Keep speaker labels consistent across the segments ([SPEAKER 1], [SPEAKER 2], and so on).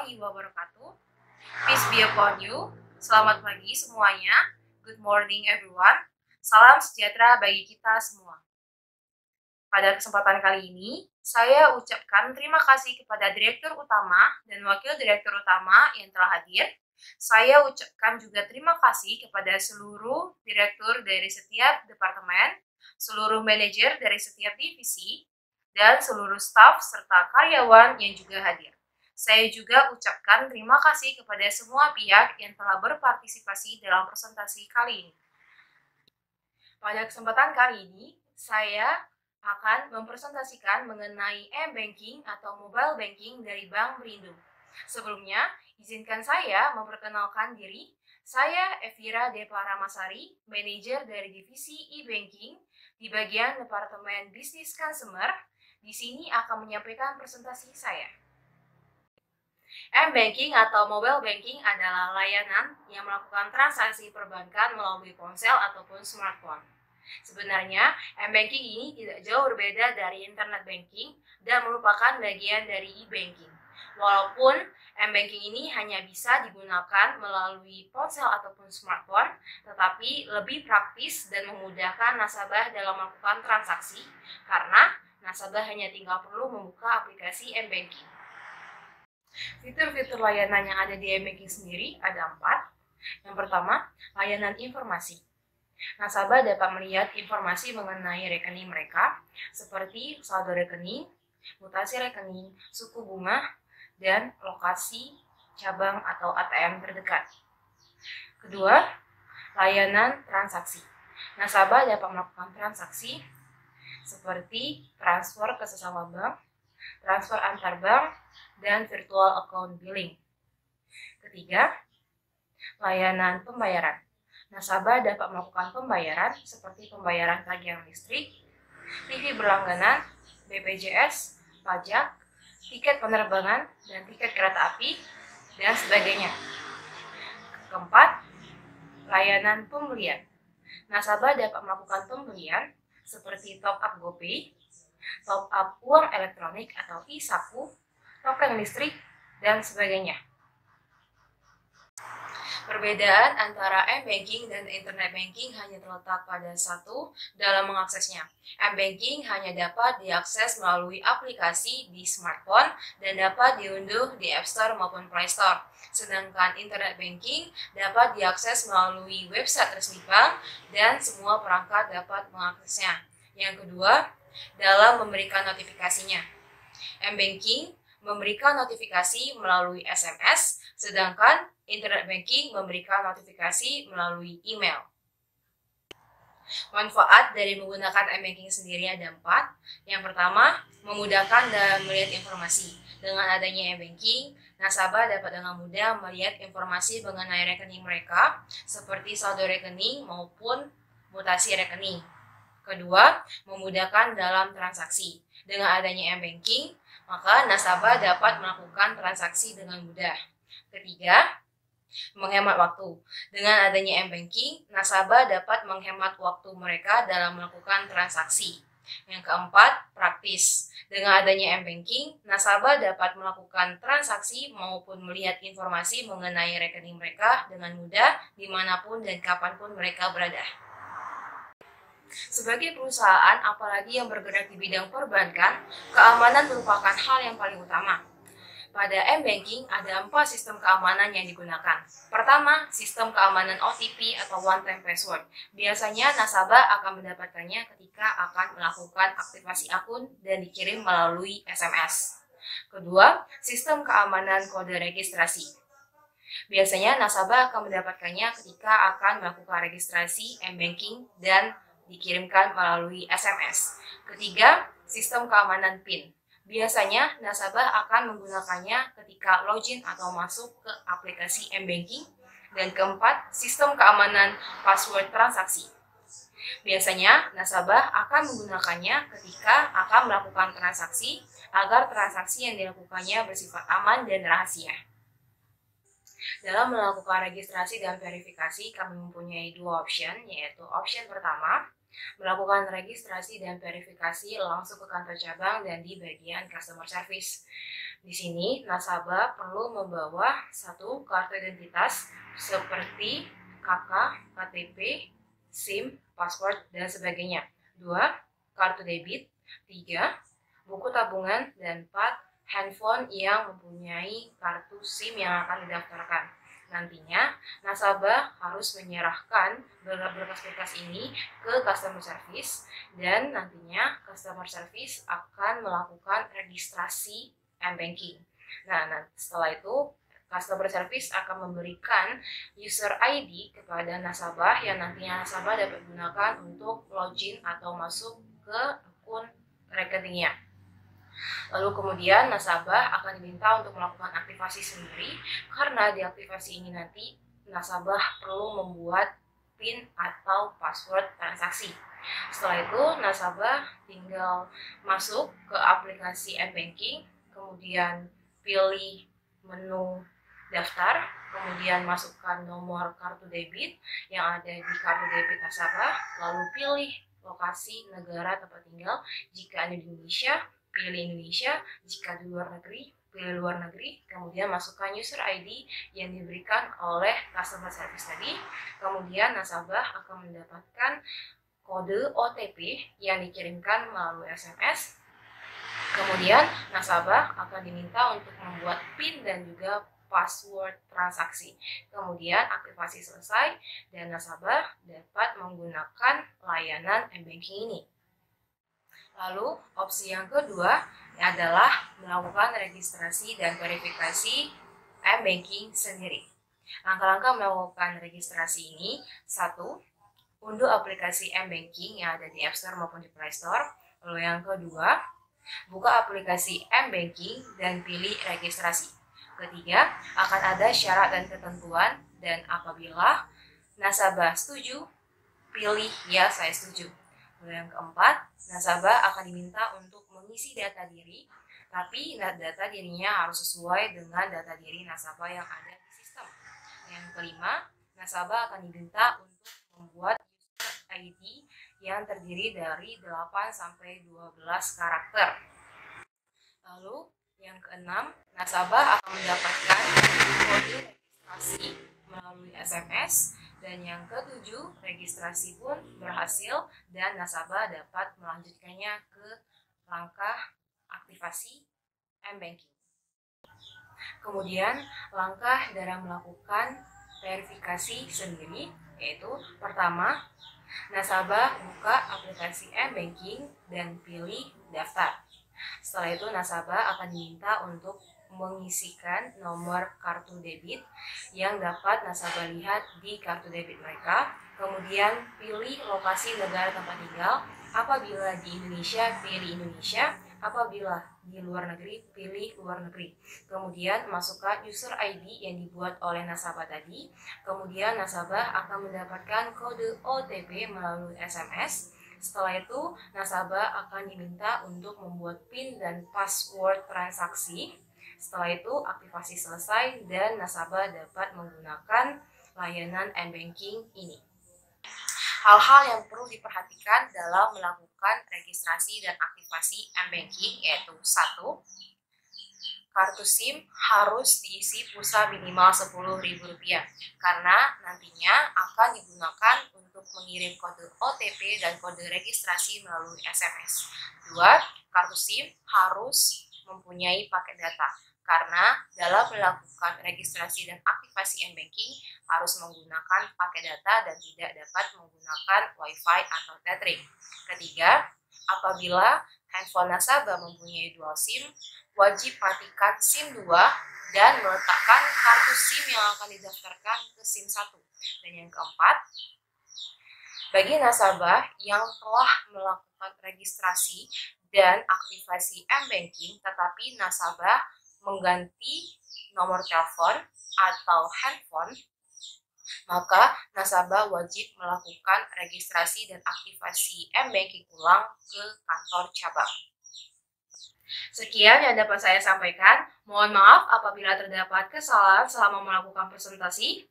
[SPEAKER 1] warahmatullahi wabarakatuh. Peace be upon you. Selamat pagi semuanya. Good morning everyone. Salam sejahtera bagi kita semua. Pada kesempatan kali ini, saya ucapkan terima kasih kepada Direktur Utama dan Wakil Direktur Utama yang telah hadir. Saya ucapkan juga terima kasih kepada seluruh direktur dari setiap departemen, seluruh manajer dari setiap divisi, dan seluruh staf serta karyawan yang juga hadir. Saya juga ucapkan terima kasih kepada semua pihak yang telah berpartisipasi dalam presentasi kali ini. Pada kesempatan kali ini, saya akan mempresentasikan mengenai M-Banking atau Mobile Banking dari Bank Berindo. Sebelumnya, izinkan saya memperkenalkan diri. Saya Evira Deparamasari, manajer dari divisi e-banking di bagian Departemen Bisnis Consumer. Di sini akan menyampaikan presentasi saya. M-Banking atau Mobile Banking adalah layanan yang melakukan transaksi perbankan melalui ponsel ataupun smartphone. Sebenarnya, M-Banking ini tidak jauh berbeda dari Internet Banking dan merupakan bagian dari e-banking. Walaupun M-Banking ini hanya bisa digunakan melalui ponsel ataupun smartphone, tetapi lebih praktis dan memudahkan nasabah dalam melakukan transaksi karena nasabah hanya tinggal perlu membuka aplikasi M-Banking. Fitur-fitur layanan yang ada di M-Banking sendiri ada 4. Yang pertama, layanan informasi. Nasabah dapat melihat informasi mengenai rekening mereka, seperti saldo rekening, mutasi rekening, suku bunga, dan lokasi cabang atau ATM terdekat. Kedua, layanan transaksi. Nasabah dapat melakukan transaksi seperti transfer ke sesama bank, transfer antar bank, dan virtual account billing. Ketiga, layanan pembayaran. Nasabah dapat melakukan pembayaran seperti pembayaran tagihan listrik, TV berlangganan, BPJS, pajak, tiket penerbangan, dan tiket kereta api, dan sebagainya. Keempat, layanan pembelian. Nasabah dapat melakukan pembelian seperti top up GoPay, top up uang elektronik atau e-saku, token listrik, dan sebagainya. Perbedaan antara M-Banking dan Internet Banking hanya terletak pada satu dalam mengaksesnya. M-Banking hanya dapat diakses melalui aplikasi di smartphone dan dapat diunduh di App Store maupun Play Store. Sedangkan Internet Banking dapat diakses melalui website resmi bank dan semua perangkat dapat mengaksesnya. Yang kedua, dalam memberikan notifikasinya. M-Banking memberikan notifikasi melalui SMS, sedangkan Internet Banking memberikan notifikasi melalui email. Manfaat dari menggunakan M-Banking sendiri ada 4. Yang pertama, memudahkan dalam melihat informasi. Dengan adanya M-Banking, nasabah dapat dengan mudah melihat informasi mengenai rekening mereka, seperti saldo rekening maupun mutasi rekening. Kedua, memudahkan dalam transaksi. Dengan adanya M-Banking, maka nasabah dapat melakukan transaksi dengan mudah. Ketiga, menghemat waktu. Dengan adanya M-Banking, nasabah dapat menghemat waktu mereka dalam melakukan transaksi. Yang keempat, praktis. Dengan adanya M-Banking, nasabah dapat melakukan transaksi maupun melihat informasi mengenai rekening mereka dengan mudah dimanapun dan kapanpun mereka berada. Sebagai perusahaan, apalagi yang bergerak di bidang perbankan, keamanan merupakan hal yang paling utama. Pada M-Banking ada 4 sistem keamanan yang digunakan. Pertama, sistem keamanan OTP atau One Time Password. Biasanya nasabah akan mendapatkannya ketika akan melakukan aktivasi akun dan dikirim melalui SMS. Kedua, sistem keamanan kode registrasi. Biasanya nasabah akan mendapatkannya ketika akan melakukan registrasi M-Banking dan dikirimkan melalui SMS. Ketiga, sistem keamanan PIN. Biasanya nasabah akan menggunakannya ketika login atau masuk ke aplikasi M-Banking. Dan keempat, sistem keamanan password transaksi. Biasanya nasabah akan menggunakannya ketika akan melakukan transaksi agar transaksi yang dilakukannya bersifat aman dan rahasia. Dalam melakukan registrasi dan verifikasi, kami mempunyai 2 option, yaitu option pertama, melakukan registrasi dan verifikasi langsung ke kantor cabang dan di bagian customer service. Di sini, nasabah perlu membawa satu kartu identitas seperti KK, KTP, SIM, password, dan sebagainya. 2. Kartu debit. 3. Buku tabungan. Dan 4. Handphone yang mempunyai kartu SIM yang akan didaftarkan. Nantinya, nasabah harus menyerahkan berkas-berkas ini ke customer service dan nantinya customer service akan melakukan registrasi M-Banking. Nah, setelah itu customer service akan memberikan user ID kepada nasabah yang nantinya nasabah dapat gunakan untuk login atau masuk ke akun rekeningnya. Lalu kemudian nasabah akan diminta untuk melakukan aktivasi sendiri karena di aktivasi ini nanti nasabah perlu membuat PIN atau password transaksi. Setelah itu nasabah tinggal masuk ke aplikasi M-Banking, kemudian pilih menu daftar, kemudian masukkan nomor kartu debit yang ada di kartu debit nasabah, lalu pilih lokasi negara tempat tinggal. Jika ada di Indonesia, pilih Indonesia. Jika di luar negeri, pilih luar negeri. Kemudian masukkan user ID yang diberikan oleh customer service tadi. Kemudian nasabah akan mendapatkan kode OTP yang dikirimkan melalui SMS. Kemudian nasabah akan diminta untuk membuat PIN dan juga password transaksi. Kemudian aktivasi selesai dan nasabah dapat menggunakan layanan M-Banking ini. Lalu opsi yang kedua adalah melakukan registrasi dan verifikasi M-Banking sendiri. Langkah-langkah melakukan registrasi ini: 1. Unduh aplikasi M-Banking yang ada di App Store maupun di Play Store. Lalu yang kedua, buka aplikasi M-Banking dan pilih registrasi. Ketiga, akan ada syarat dan ketentuan, dan apabila nasabah setuju, pilih ya saya setuju. Lalu yang keempat, nasabah akan diminta untuk mengisi data diri, tapi data dirinya harus sesuai dengan data diri nasabah yang ada di sistem. Yang kelima, nasabah akan diminta untuk membuat user ID yang terdiri dari 8-12 karakter. Lalu yang keenam, nasabah akan mendapatkan kode registrasi melalui SMS. Dan yang ketujuh, registrasi pun berhasil dan nasabah dapat melanjutkannya ke langkah aktivasi M-Banking. Kemudian langkah dalam melakukan verifikasi sendiri, yaitu pertama, nasabah buka aplikasi M-Banking dan pilih daftar. Setelah itu nasabah akan diminta untuk mengisikan nomor kartu debit yang dapat nasabah lihat di kartu debit mereka. Kemudian pilih lokasi negara tempat tinggal. Apabila di Indonesia, pilih Indonesia. Apabila di luar negeri, pilih luar negeri. Kemudian masukkan user ID yang dibuat oleh nasabah tadi. Kemudian nasabah akan mendapatkan kode OTP melalui SMS. Setelah itu, nasabah akan diminta untuk membuat PIN dan password transaksi. Setelah itu, aktivasi selesai dan nasabah dapat menggunakan layanan M-Banking ini. Hal-hal yang perlu diperhatikan dalam melakukan registrasi dan aktivasi M-Banking yaitu 1. Kartu SIM harus diisi pulsa minimal Rp10.000 karena nantinya akan digunakan untuk mengirim kode OTP dan kode registrasi melalui SMS. 2. Kartu SIM harus mempunyai paket data karena dalam melakukan registrasi dan aktivasi M-Banking harus menggunakan paket data dan tidak dapat menggunakan Wi-Fi atau tethering. Ketiga, apabila handphone nasabah mempunyai dual SIM, wajib matikan SIM 2 dan meletakkan kartu SIM yang akan didaftarkan ke SIM 1. Dan yang keempat, bagi nasabah yang telah melakukan registrasi dan aktivasi M-Banking tetapi nasabah mengganti nomor telepon atau handphone, maka nasabah wajib melakukan registrasi dan aktivasi M-Banking ulang ke kantor cabang. Sekian yang dapat saya sampaikan. Mohon maaf apabila terdapat kesalahan selama melakukan presentasi,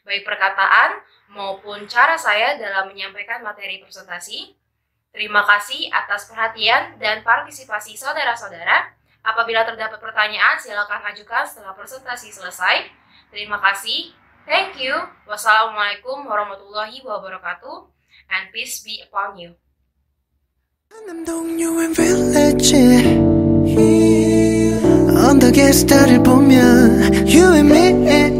[SPEAKER 1] baik perkataan maupun cara saya dalam menyampaikan materi presentasi. Terima kasih atas perhatian dan partisipasi saudara-saudara. Apabila terdapat pertanyaan, silakan ajukan setelah presentasi selesai. Terima kasih. Thank you. Wassalamualaikum warahmatullahi wabarakatuh. And peace be upon you.
[SPEAKER 2] 언덕에 스타를 보면 You and me